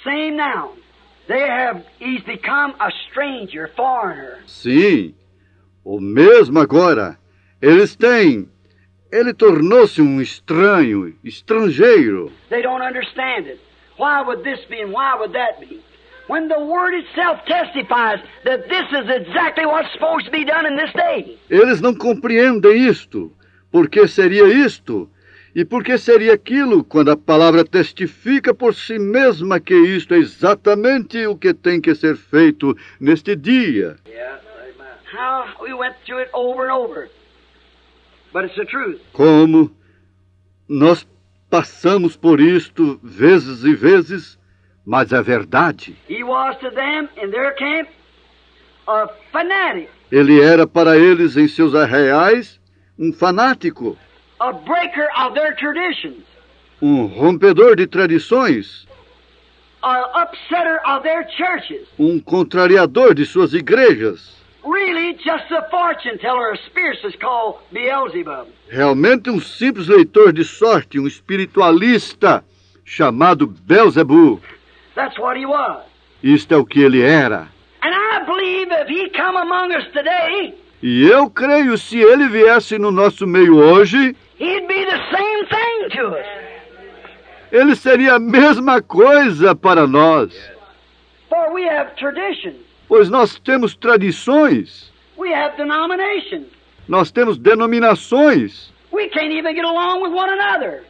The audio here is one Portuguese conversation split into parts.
same now. He's become a stranger, foreigner. Sim, o mesmo agora. Ele tornou-se um estranho, estrangeiro. They don't understand it. Why would this be and why would that be? When the Word itself testifies that this is exactly what's supposed to be done in this day. Eles não compreendem isto. Por que seria isto? E por que seria aquilo, quando a palavra testifica por si mesma que isto é exatamente o que tem que ser feito neste dia? Yeah. How we went through it over and over. But it's the truth. Como nós passamos por isto vezes e vezes, mas é verdade. He was to them in their camp a fanatic. Ele era para eles em seus arraiais um fanático, A breaker of their traditions. um rompedor de tradições, A upsetter of their churches. um contrariador de suas igrejas. Really just a fortune teller of spirits called Beelzebub. Realmente um simples leitor de sorte, um espiritualista chamado Belzebu. That's what he was. Isto é o que ele era. And I believe if he come among us today, E eu creio, se ele viesse no nosso meio hoje, he'd be the same thing to us. ele seria a mesma coisa para nós. For we have traditions. Pois nós temos tradições, We have denominations. nós temos denominações. We can't even get along with one another.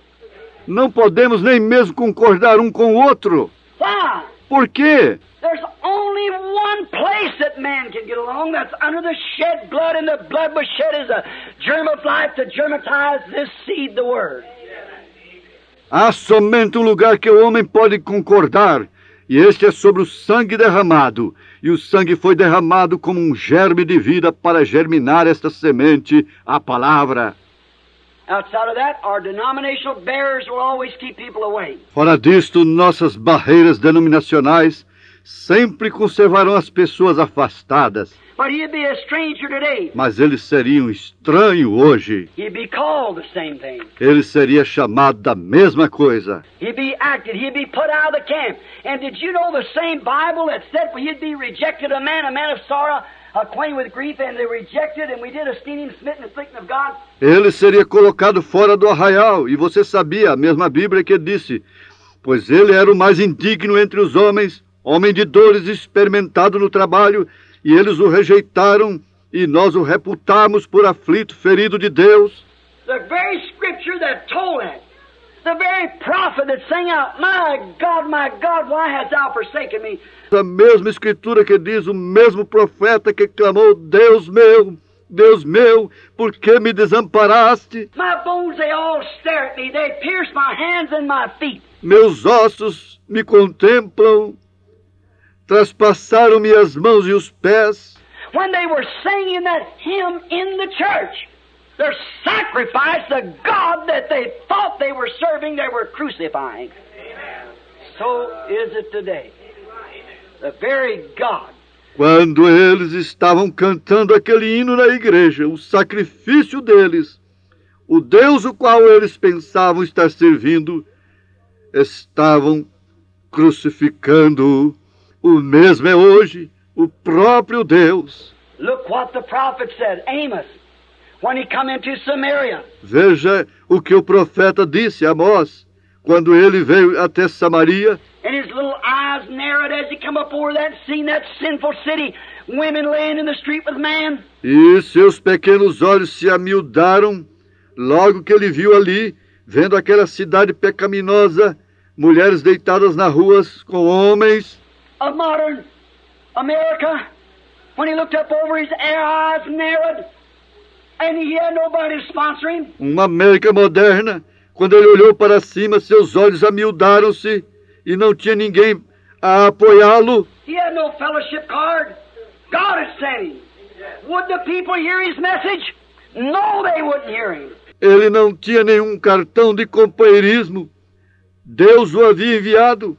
Não podemos nem mesmo concordar um com o outro. Why? Por quê? There's only one place that man can get along. That's under the shed blood, and the blood was shed as a germ of life to germatize this seed, the Word. Há somente um lugar que o homem pode concordar, e este é sobre o sangue derramado. E o sangue foi derramado como um germe de vida para germinar esta semente, a palavra. Outside of that, our denominational barriers will always keep people away. Fora disto, nossas barreiras denominacionais sempre conservarão as pessoas afastadas. But he'd be a stranger today. Mas ele seria um estranho hoje. He'd be called the same thing. Ele seria chamado da mesma coisa. He'd be acted. He'd be put out of the camp. And did you know the same Bible that said he'd be rejected, a man of sorrow, acquainted with grief, and they rejected, and we did esteem him smitten, afflicted of God? Ele seria colocado fora do arraial. E você sabia, a mesma Bíblia que disse, pois ele era o mais indigno entre os homens, homem de dores, experimentado no trabalho, e eles o rejeitaram, e nós o reputamos por aflito, ferido de Deus. The very scripture that told that, the very prophet that sang out, my God, why hast thou forsaken me? A mesma escritura que diz, o mesmo profeta que clamou, Deus meu, por que me desamparaste? My bones, they all stare at me, they pierce my hands and my feet. Meus ossos me contemplam, traspassaram-me as mãos e os pés. When they were singing that hymn in the church, their sacrifice, the God that they thought they were serving, they were crucifying. Amen. So is it today. The very God. Quando eles estavam cantando aquele hino na igreja, o sacrifício deles, o Deus o qual eles pensavam estar servindo, estavam crucificando-o. O mesmo é hoje, o próprio Deus. Look what the prophet said, Amos, when he come into Samaria. Veja o que o profeta disse a Amós, quando ele veio até Samaria. And his little eyes narrowed as he come up over that, seen that sinful city, women laying in the street with man. E seus pequenos olhos se amiudaram, logo que ele viu ali, vendo aquela cidade pecaminosa, mulheres deitadas nas ruas com homens. Of modern America, when he looked up over, his eyes narrowed, and he had nobody to sponsor him. Uma América moderna, quando ele olhou para cima, seus olhos amiudaram-se e não tinha ninguém a apoiá-lo. He had no fellowship card. God had sent him. Would the people hear his message? No, they wouldn't hear him. Ele não tinha nenhum cartão de companheirismo. Deus o havia enviado.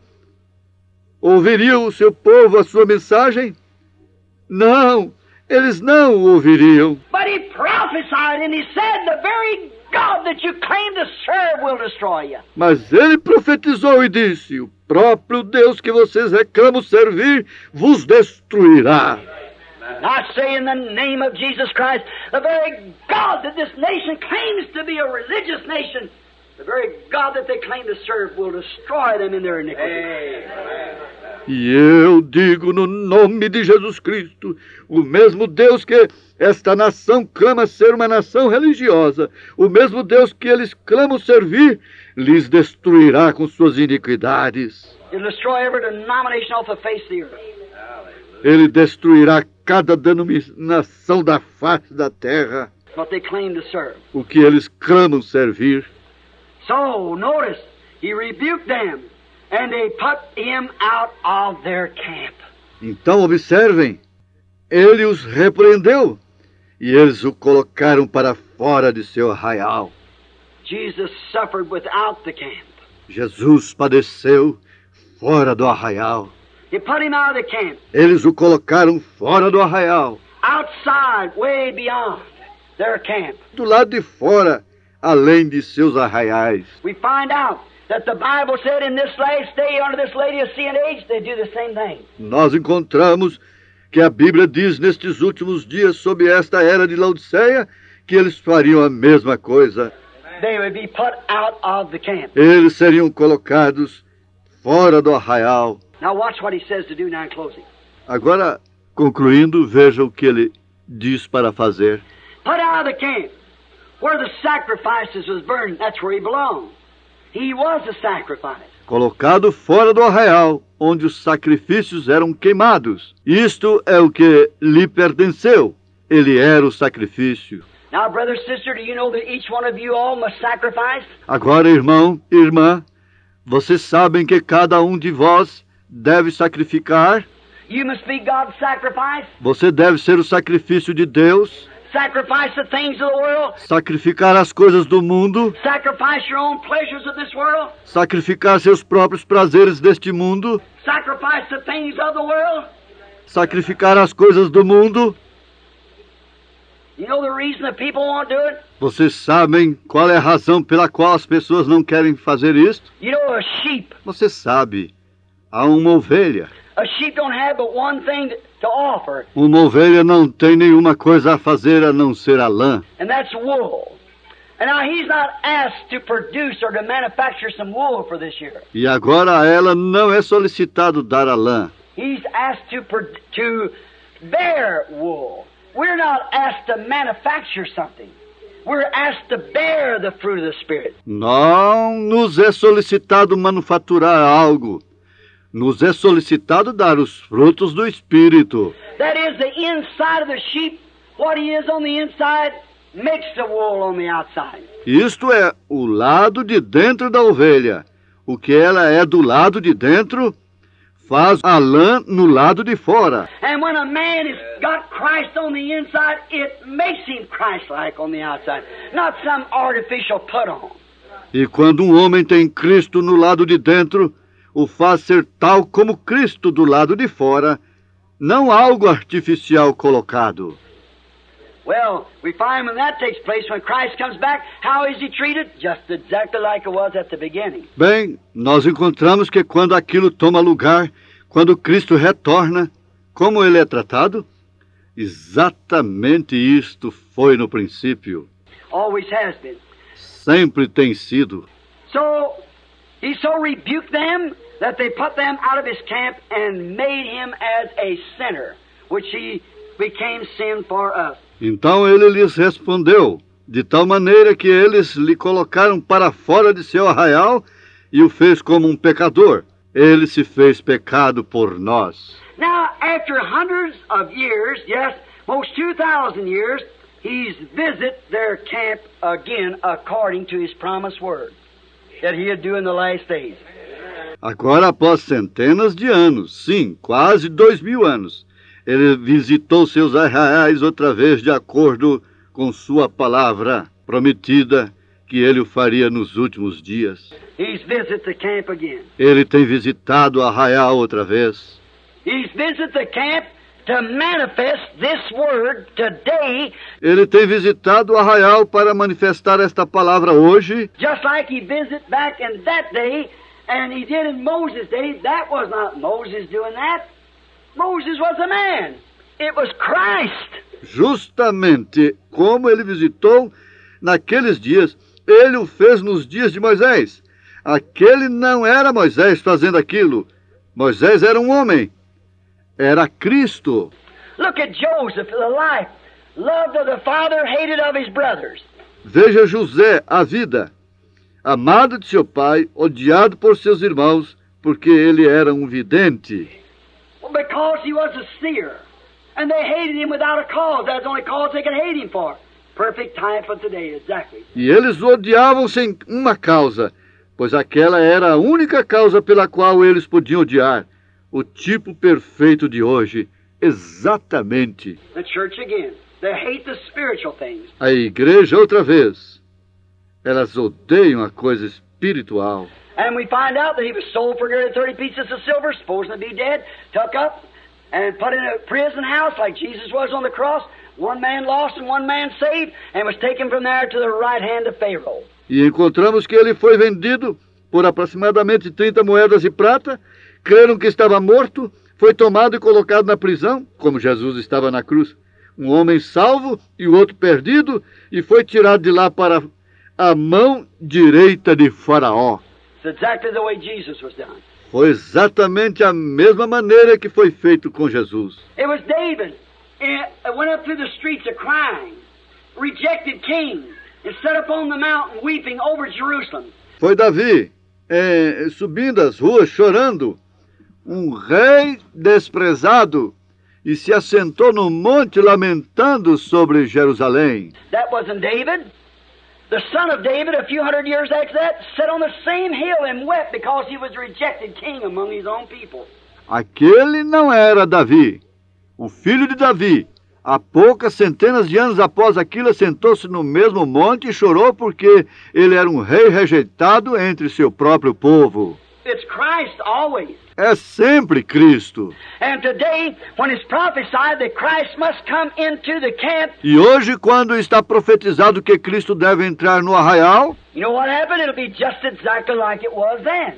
Ouviria o seu povo a sua mensagem? Não, eles não o ouviriam. But he prophesied and he said, the very God that you claim to serve will destroy you. Mas ele profetizou e disse, o próprio Deus que vocês reclamam servir vos destruirá. I say in the name of Jesus Christ, the very God that this nation claims to be a religious nation, the very God that they claim to serve will destroy them in their iniquity. E eu digo no nome de Jesus Cristo, o mesmo Deus que esta nação clama ser uma nação religiosa, o mesmo Deus que eles clamam servir, lhes destruirá com suas iniquidades. He'll destroy every denomination off the face of the earth. Ele destruirá cada denominação da face da terra, What they claim to serve. o que eles clamam servir. So, notice, he rebuked them, and they put him out of their camp. Então observem, ele os repreendeu e eles o colocaram para fora de seu arraial. Jesus suffered without the camp. Jesus padeceu fora do arraial. He put him out of the camp, Eles o colocaram fora do arraial, outside, way beyond their camp. do lado de fora, além de seus arraiais. We find out that the Bible said in this last day, under this Laodicean age, they do the same thing. Nós encontramos que a Bíblia diz nestes últimos dias, sob esta era de Laodiceia, que eles fariam a mesma coisa. They would be put out of the camp. Eles seriam colocados fora do arraial. Now watch what he says to do now in closing. Agora, concluindo, veja o que ele diz para fazer. Put out of the camp, where the sacrifices was burned. That's where he belonged. He was the sacrifice. Colocado fora do arraial, onde os sacrifícios eram queimados. Isto é o que lhe pertenceu. Ele era o sacrifício. Now, brother, sister, do you know that each one of you all must sacrifice? Agora, irmão, irmã, vocês sabem que cada um de vós deve sacrificar? You must be God's sacrifice. Você deve ser o sacrifício de Deus, Sacrifice the things of the world. sacrificar as coisas do mundo, Sacrifice your own pleasures of this world. sacrificar seus próprios prazeres deste mundo, Sacrifice the things of the world. sacrificar as coisas do mundo. You know the reason that people won't do it? Vocês sabem qual é a razão pela qual as pessoas não querem fazer isto? You know, a sheep. Você sabe, há uma ovelha. A sheep don't have but one thing to offer, Uma ovelha não tem nenhuma coisa a fazer a não ser a lã. and that's wool. And now he's not asked to produce or to manufacture some wool for this year. E agora a ela não é solicitado dar a lã. He's asked to bear wool. We're not asked to manufacture something. We're asked to bear the fruit of the Spirit. Não nos é solicitado manufaturar algo. Nos é solicitado dar os frutos do Espírito. That is, the inside of the sheep, what he is on the inside, makes the wool on the outside. Isto é o lado de dentro da ovelha. O que ela é do lado de dentro, faz a lã no lado de fora. And when a man has got Christ on the inside, it makes him Christ-like on the outside, not some artificial put-on. E quando um homem tem Cristo no lado de dentro, o faz ser tal como Cristo do lado de fora, não algo artificial colocado. Well, we find when that takes place, when Christ comes back, how is he treated? Just exactly like it was at the beginning. Bem, nós encontramos que quando aquilo toma lugar, quando Cristo retorna, como ele é tratado? Exatamente isto foi no princípio. Always has been. Sempre tem sido. So, he so rebuked them that they put them out of his camp and made him as a sinner, which he became sin for us. Então ele lhes respondeu, de tal maneira que eles lhe colocaram para fora de seu arraial e o fez como um pecador. Ele se fez pecado por nós. Now, after hundreds of years, yes, most 2,000 years, he's visit their camp again according to his promised word that he would do in the last days. Agora, após centenas de anos, sim, quase 2000 anos, ele visitou seus arraiais outra vez de acordo com sua palavra prometida que ele o faria nos últimos dias. He's visit the camp again. Ele tem visitado o arraial outra vez. He's visit the camp to manifest this word today, Ele tem visitado o arraial para manifestar esta palavra hoje, just like he visited back in that day And he did in Moses' day. That was not Moses doing that. Moses was a man. It was Christ. Justamente como ele visitou naqueles dias, ele o fez nos dias de Moisés. Aquele não era Moisés fazendo aquilo. Moisés era um homem. Era Cristo. Look at Joseph, the life. Loved of the father, hated of his brothers. Veja José, a vida. Amado de seu pai, odiado por seus irmãos, porque ele era um vidente. Well, because he was a seer. And they hated him without a cause. That's the only cause they could hate him for. Perfect time for today, exactly. E eles o odiavam sem uma causa, pois aquela era a única causa pela qual eles podiam odiar. O tipo perfeito de hoje, exatamente. The church again. They hate the spiritual things. A igreja outra vez. Elas odeiam a coisa espiritual. And we find out that he was sold for 30 pieces of silver, supposed to be dead, took up and put in a prison house like Jesus was on the cross. One man lost and one man saved, and was taken from there to the right hand of Pharaoh. E encontramos que ele foi vendido por aproximadamente 30 moedas de prata. Creram que estava morto, foi tomado e colocado na prisão, como Jesus estava na cruz. Um homem salvo e o outro perdido, e foi tirado de lá para a mão direita de Faraó. It's exactly the way Jesus was done. Foi exatamente a mesma maneira que foi feito com Jesus. It was David. Went up through the streets a crying, rejected king, and sat up on the mountain weeping over Jerusalem. Foi Davi, subindo as ruas chorando, um rei desprezado, e se assentou no monte lamentando sobre Jerusalém. That wasn't David. The son of David, a few hundred years after that, sat on the same hill and wept because he was a rejected king among his own people. Aquele não era Davi. O filho de Davi, há poucas centenas de anos após aquilo, sentou-se no mesmo monte e chorou porque ele era um rei rejeitado entre seu próprio povo. It's Christ always. É sempre Cristo. And today, when it's prophesied that Christ must come into the camp, E hoje, quando está profetizado que Cristo deve entrar no arraial, you know what happened? It'll be just exactly like it was then.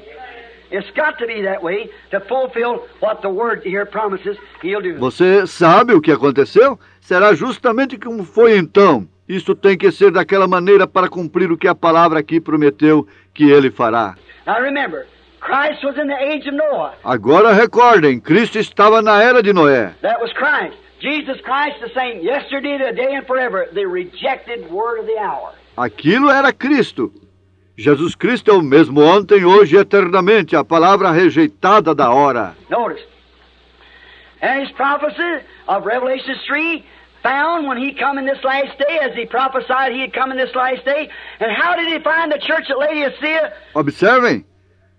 It's got to be that way to fulfill what the Word here promises He'll do. você sabe o que aconteceu? Será justamente como foi então. Isso tem que ser daquela maneira para cumprir o que a palavra aqui prometeu que ele fará. Now remember, Christ was in the age of Noah. Agora recordem, Cristo estava na era de Noé. That was Christ. Jesus Christ the same yesterday, today, and forever. The rejected word of the hour. Aquilo era Cristo. Jesus Cristo é o mesmo ontem, hoje e eternamente, a palavra rejeitada da hora. Notice. And his prophecy of Revelation 3 found when he come in this last day, as he prophesied he had come in this last day. And how did he find the church at Laodicea? Observem,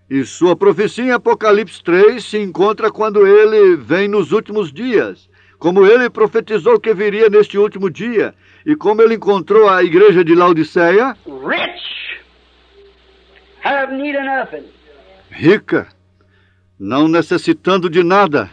e sua profecia em Apocalipse 3 se encontra quando ele vem nos últimos dias. Como ele profetizou que viria neste último dia, e como ele encontrou a igreja de Laodiceia, Rich. Have need of nothing. rica, não necessitando de nada,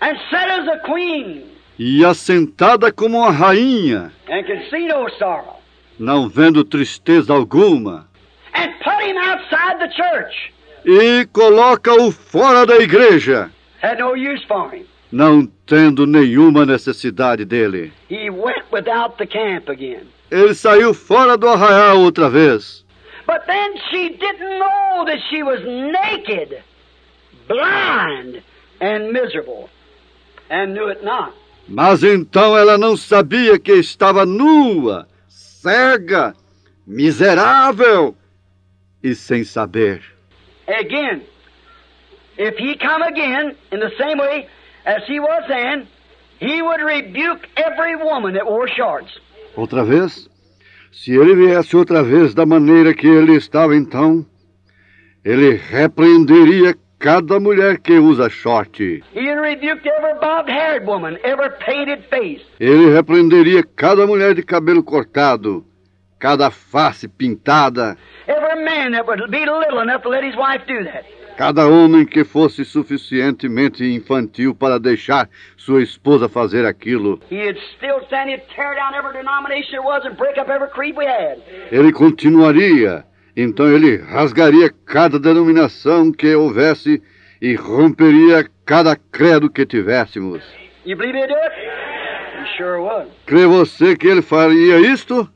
And set as a queen. e assentada como uma rainha, And can see no sorrow. não vendo tristeza alguma, And put him outside the church. e coloca-o fora da igreja, Had no use for him. não tendo nenhuma necessidade dele. He went without the camp again. Ele saiu fora do arraial outra vez. But then she didn't know that she was naked, blind, and miserable, and knew it not. Mas então ela não sabia que estava nua, cega, miserável e sem saber. Again, if he come again in the same way as he was then, he would rebuke every woman that wore shorts. Outra vez, se ele viesse outra vez da maneira que ele estava então, ele repreenderia cada mulher que usa short. He rebuked every bobbed-haired woman, every painted face. Ele repreenderia cada mulher de cabelo cortado, cada face pintada, Every man that would be little enough to let his wife do that. cada homem que fosse suficientemente infantil para deixar sua esposa fazer aquilo. He'd still stand, he'd tear down every denomination there was and break up every creed we had. Ele continuaria Então ele rasgaria cada denominação que houvesse e romperia cada credo que tivéssemos. You believe he'd do it? He sure would. Crê você que ele faria isto?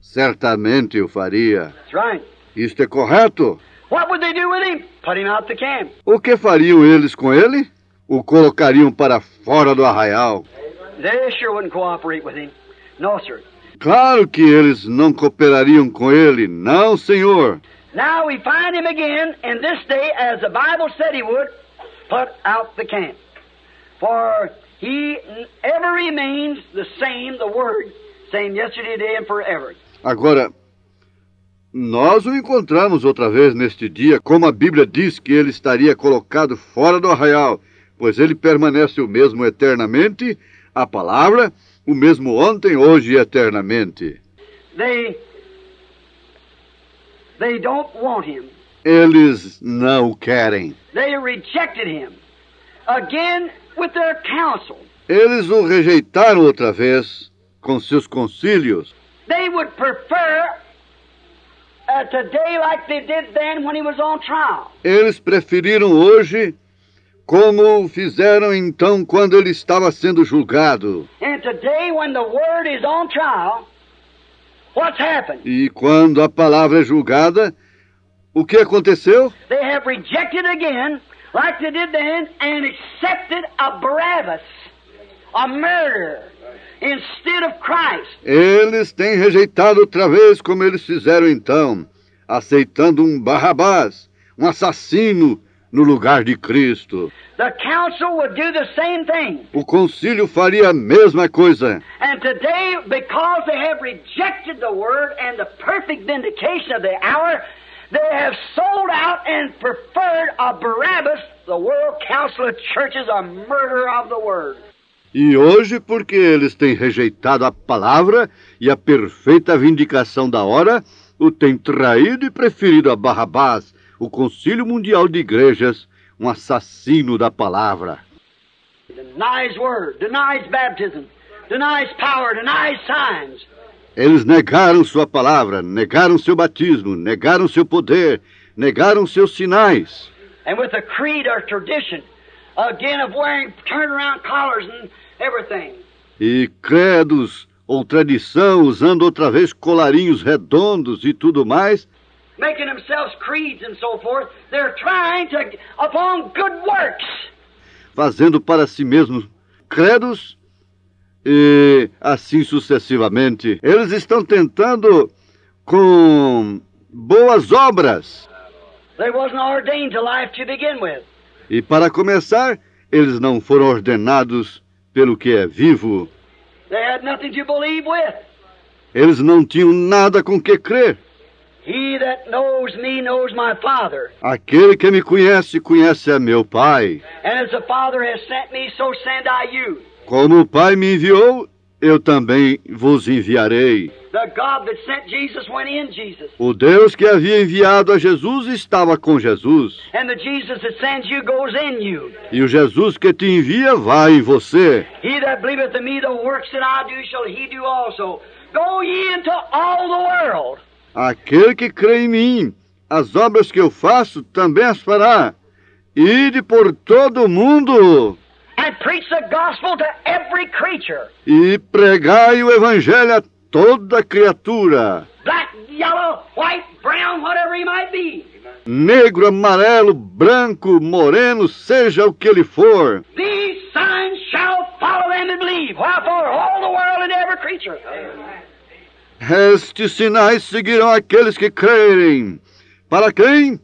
Certamente o faria. That's right. Isto é correto. What would they do with him? Put him out the camp. O que fariam eles com ele? O colocariam para fora do arraial. They sure wouldn't cooperate with him. No, sir. Claro que eles não cooperariam com ele, não, senhor. Now we find him again, in this day, as the Bible said he would, put out the camp. For he ever remains the same, the Word, same yesterday, today, and forever. Agora, nós o encontramos outra vez neste dia, como a Bíblia diz que ele estaria colocado fora do arraial, pois ele permanece o mesmo eternamente, a palavra, o mesmo ontem, hoje e eternamente. They don't want him. Eles não o querem. They rejected him. Again with their counsel. Eles o rejeitaram outra vez com seus concílios. They would prefer today like they did then when he was on trial. Eles preferiram hoje como fizeram então quando ele estava sendo julgado. And today when the word is on trial, what's happened? E quando a palavra é julgada, o que aconteceu? They have rejected again, like they did then, and accepted a Barabbas, a murderer, instead of Christ. Eles têm rejeitado outra vez como eles fizeram então, aceitando um Barrabás, um assassino, no lugar de Cristo. The council would do the same thing. O concílio faria a mesma coisa. And today, because they have rejected the word and the perfect vindication of the hour, they have sold out and preferred a Barabbas, the World Council of Churches, a murderer of the word. E hoje, porque eles têm rejeitado a palavra e a perfeita vindicação da hora, o têm traído e preferido a Barrabás, o Concílio Mundial de Igrejas, um assassino da palavra. Denies word, denies baptism, denies power, denies signs. Eles negaram sua palavra, negaram seu batismo, negaram seu poder, negaram seus sinais. And with a creed or tradition, again of wearing turnaround collars and everything. E credos ou tradição, usando outra vez colarinhos redondos e tudo mais. Making themselves creeds and so forth, they're trying to, upon good works. Fazendo para si mesmos credos e assim sucessivamente. Eles estão tentando com boas obras. They wasn't ordained to life to begin with. E para começar, eles não foram ordenados pelo que é vivo. They had nothing to believe with. Eles não tinham nada com que crer. He that knows me knows my Father. Aquele que me conhece, conhece a meu Pai. And as the Father has sent me, so send I you. Como o Pai me enviou, eu também vos enviarei. The God that sent Jesus went in Jesus. O Deus que havia enviado a Jesus estava com Jesus. And the Jesus that sends you goes in you. E o Jesus que te envia vai em você. He that believeth in me, the works that I do shall he do also. Go ye into all the world. Aquele que crê em mim, as obras que eu faço também as fará. Ide por todo o mundo. And preach the gospel to every creature. E pregai o evangelho a toda criatura. Black, yellow, white, brown, whatever he might be. Negro, amarelo, branco, moreno, seja o que ele for. These signs shall follow them that believe. Wherefore all the world and every creature. Estes sinais seguirão aqueles que crerem. Para quem?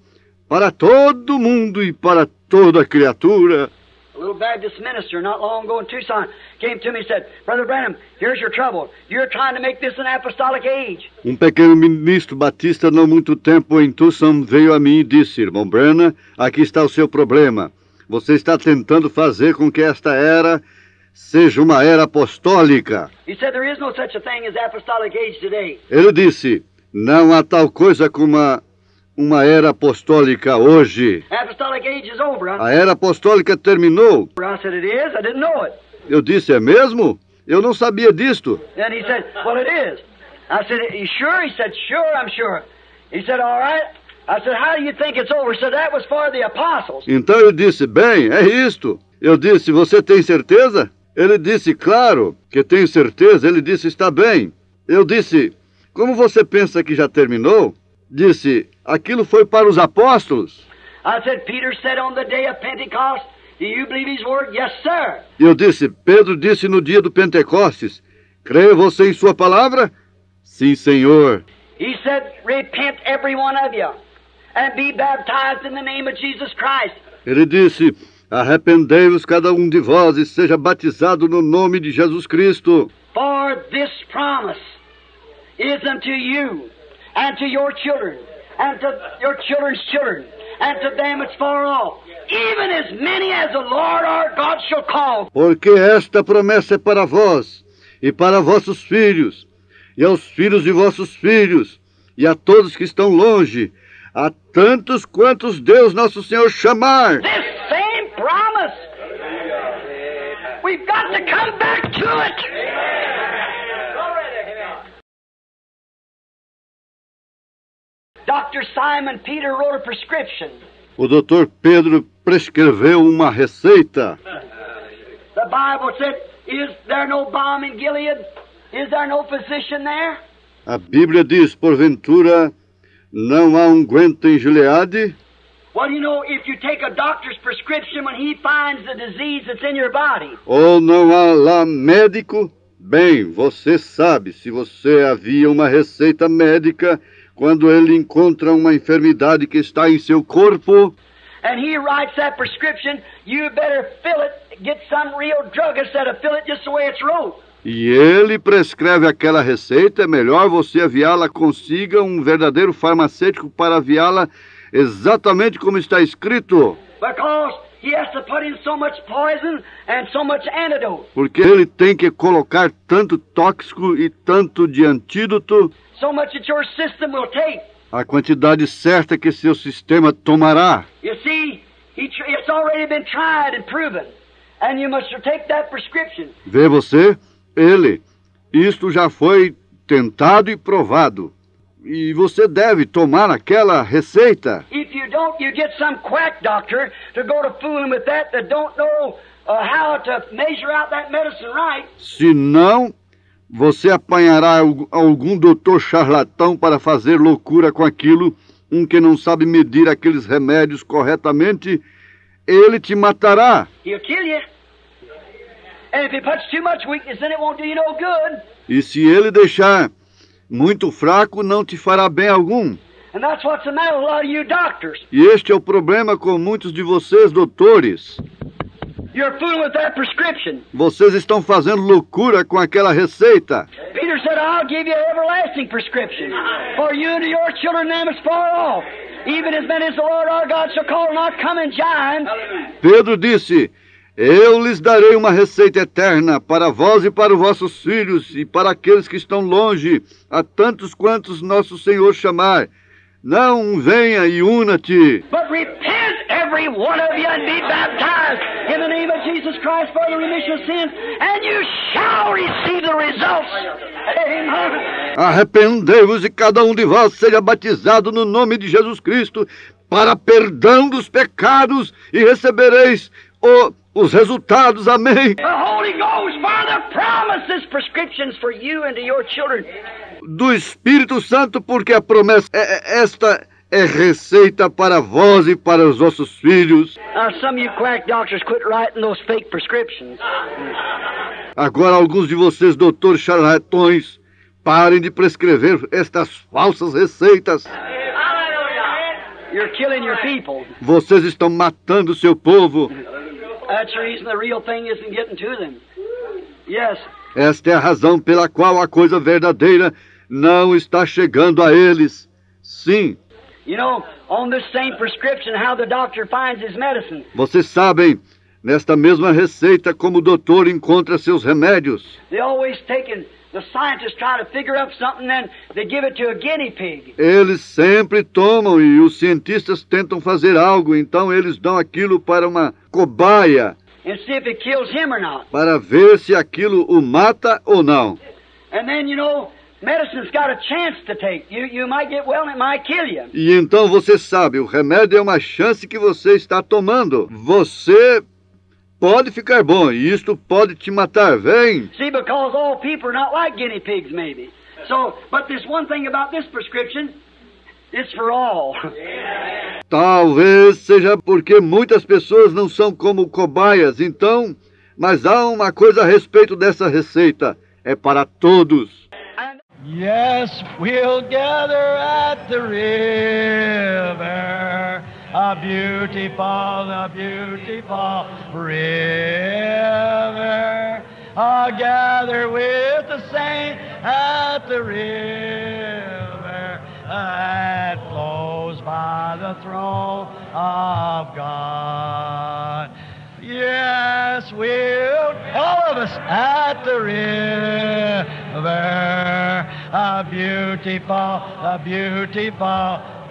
Para todo mundo e para toda criatura. A little Baptist minister not long ago in Tucson came to me and said, Brother Branham, here's your trouble. You're trying to make this an apostolic age. Um pequeno ministro batista não muito tempo em Tucson veio a mim e disse, Irmão Branham, aqui está o seu problema. Você está tentando fazer com que esta era seja uma era apostólica. He said there is no such a thing as apostolic age today. Ele disse, não há tal coisa como uma era apostólica hoje. Apostolic age is over. A era apostólica terminou. I said it is. I didn't know it. Eu disse, é mesmo? Eu não sabia disto. And he said, well, it is. I said, you sure? He said, sure, I'm sure. He said, all right. I said, how do you think it's over? He said, that was for the apostles. Então ele disse, bem, é isto. Eu disse, você tem certeza? Ele disse, claro que tenho certeza. Ele disse, está bem. Eu disse, como você pensa que já terminou? Disse, aquilo foi para os apóstolos. I said, Peter said on the day of Pentecost, do you believe his word? Yes, sir. Eu disse, Pedro disse no dia do Pentecostes, crê você em sua palavra? Sim, Senhor. He said, repent every one of you and be baptized in the name of Jesus Christ. Ele disse, arrependei-vos cada de vós e seja batizado no nome de Jesus Cristo. For this promise is unto you and to your children and to your children's children and to them it's far off, even as many as the Lord our God shall call. Porque esta promessa é para vós e para vossos filhos e aos filhos de vossos filhos e a todos que estão longe, a tantos quantos Deus nosso Senhor chamar. This same promise. We've got to come back to it. Dr. Simon Peter wrote a prescription. O Dr. Pedro prescreveu uma receita. The Bible said, is there no balm in Gilead? Is there no physician there? A Bíblia diz, porventura, não há unguento em Gileade? Well, you know, if you take a doctor's prescription when he finds the disease that's in your body, Ou não há lá médico? Bem, você sabe, se você havia uma receita médica, quando ele encontra uma enfermidade que está em seu corpo, and he writes that prescription, you better fill it, get some real drug instead of fill it just the way it's wrote. e ele prescreve aquela receita, é melhor você aviá-la, consiga um verdadeiro farmacêutico para aviá-la exatamente como está escrito. Because he has to put in so much poison and so much antidote, Porque ele tem que colocar tanto tóxico e tanto de antídoto, so much that your system will take. a quantidade certa que seu sistema tomará. You see, it's already been tried and proven, and you must take that prescription. Vê você? Isto já foi tentado e provado. E você deve tomar aquela receita. If you don't, you get some quack doctor to go to fooling with that don't know how to measure out that medicine right. Se não, você apanhará algum doutor charlatão para fazer loucura com aquilo, que não sabe medir aqueles remédios corretamente, ele te matará. He'll kill you. And if he puts too much weakness in it, won't do you no good. E se ele deixar muito fraco, não te fará bem algum. And that's what's the matter with a lot of you doctors. E este é o problema com muitos de vocês, doutores. You're fooling with that prescription. Vocês estão fazendo loucura com aquela receita. Peter said, I'll give you an everlasting prescription. For you and your children, them is far off. Even as many as the Lord our God shall call, not come and join. Pedro disse, eu lhes darei uma receita eterna para vós e para os vossos filhos e para aqueles que estão longe, a tantos quantos nosso Senhor chamar. Não venha e una-te. But repent every one of you and be baptized in the name of Jesus Christ for the remission of sins, and you shall receive the results. Amen. Arrependei-vos e cada de vós seja batizado no nome de Jesus Cristo para perdão dos pecados e recebereis os resultados. Amém. The Holy Ghost, for the promises, prescriptions for you and to your children. Do Espírito Santo, porque a promessa esta é receita para vós e para os vossos filhos. Now, some of you quack doctors quit writing those fake prescriptions. Agora, alguns de vocês, doutores charlatões, parem de prescrever estas falsas receitas. You're killing your people. Vocês estão matando o seu povo. That's the reason the real thing isn't getting to them. Yes. Esta é a razão pela qual a coisa verdadeira não está chegando a eles. Sim. You know, on this same prescription, how the doctor finds his medicine. Vocês sabem, nesta mesma receita, como o doutor encontra seus remédios. They always taking, the scientists try to figure up something, then they give it to a guinea pig. Eles sempre tomam e os cientistas tentam fazer algo, então eles dão aquilo para uma cobaia. And see if it kills him or not. Para ver se aquilo o mata ou não. And then, you know, Medicine's got a chance to take. You might get well and it might kill you. E então você sabe, o remédio é uma chance que você está tomando. Você pode ficar bom e isto pode te matar. Vem. See, because all people are not like guinea pigs, maybe. So, but there's one thing about this prescription. It's for all. Talvez seja porque muitas pessoas não são como cobaias, então, mas há uma coisa a respeito dessa receita. É para todos. Yes, we'll gather at the river, a beautiful river. I'll gather with the saints at the river that flows by the throne of God. Yes, we'll, all of us, at the river, a beautiful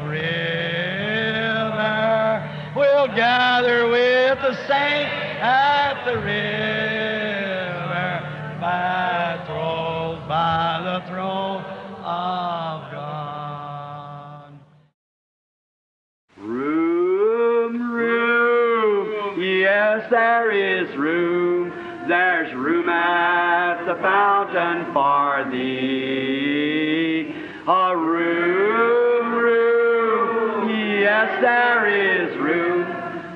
river. We'll gather with the saints at the river, by the throne of God. Room, yes, there is room. There's room at the fountain for thee. A room, yes, there is room.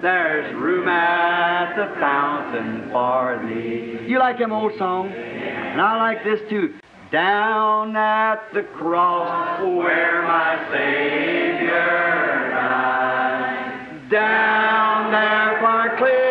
There's room at the fountain for thee. You like them old songs? And I like this too. Down at the cross where my Savior died. Down there far clear